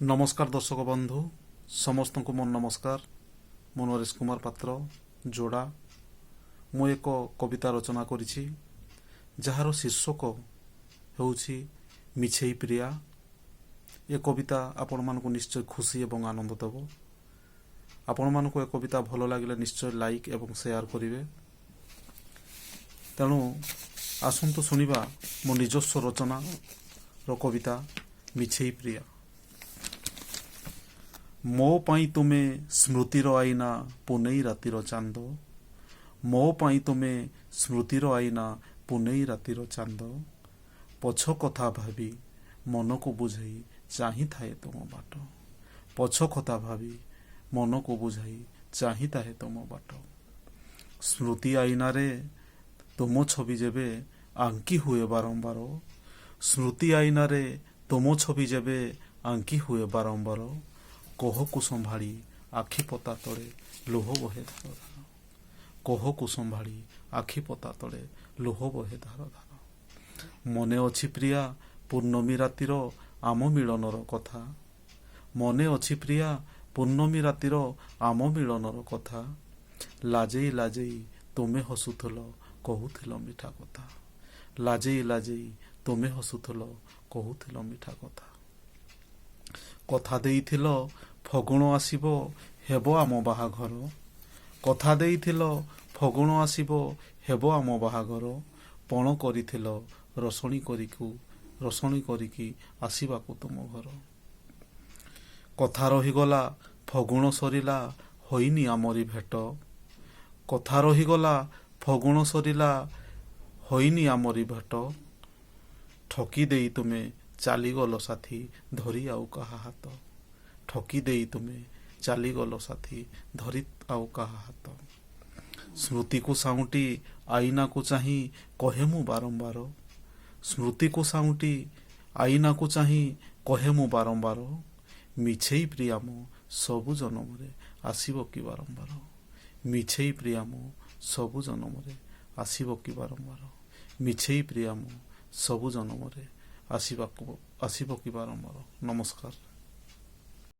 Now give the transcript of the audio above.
नमस्कार दर्शक बंधु समस्त को मोर नमस्कार। मो नरेश कुमार पात्र जोड़ा मु एक कविता रचना करिछि जार शीर्षक होउछि मिछेई प्रिया। ए कविता आपण मानक निश्चय खुशी एवं आनंद देव। आपण मानक ए कविता भल लागिले निश्चय लाइक एवं शेयर करिवे। तेणु आसंतु सुनिबा मो निजस्व रचना रो कविता मिछेई प्रिया। मो पाई तुमे स्मृतिर आईना पुनई रातिर चांद, मो पाई तुमे स्मृतिर आईना पुनई रातिर चांद, पछ कथा भावी मन को बुझाई चाही थाए तुम बाट, पछ कथा भावी मन को बुझाई चाही थाए तुम बाट। स्मृति आईना रे तुम छवि जेबे आंकी हुए बारंबार, स्मृति आईना रे तुम छवि जेबे आंकी हुए बारंबार, कोह को संभाड़ी आखि पता तले लोह बहे धार धार, कोह को संभाड़ी आखि पता तले लोह बहे धार धार। मने अछि प्रिया पूर्णमी रातिर आम मिलनर कथा, मने अछि प्रिया पूर्णमी रातिर आम मिलनर कथा, लाजेई लाजेई तुमे हसुथल कहूथिल मिठा कथा, लाजेई लाजेई तुमे हसुथल कहूथिल मिठा कथा। कथा देइथिल फगुण आसिब हेब आम बाहाघर, कथा देइथिल फगुण आसिब हेब आम बाहाघर, पण करिथिल रसणी करिकी आसिबाकु तुम घर। कथा रहीगला फगुण सरिला होइनी आमरी भेट, कथा रहीगला फगुण सरिला होइनी आमरी भेट, ठकी देई तुमे चालीगल साथी धरी आउ कहा हाथ, ठकी देई तुमे चालीगल साथी धरी आउ कहा हाथ। स्मृति को साउंटी आईना को चाही कहे मु बारंबार, स्मृति को साउंटी आईना को चाही कहे मु बारंबार, मिछेई प्रिया मो सबु जन्म रे आसीब कि बारंबार, मिछेई प्रिया मो सबु जन्म रे आसीब कि बारंबार, मिछेई प्रिया मो सबु जन्म रे आसीब कि बारंबार। नमस्कार।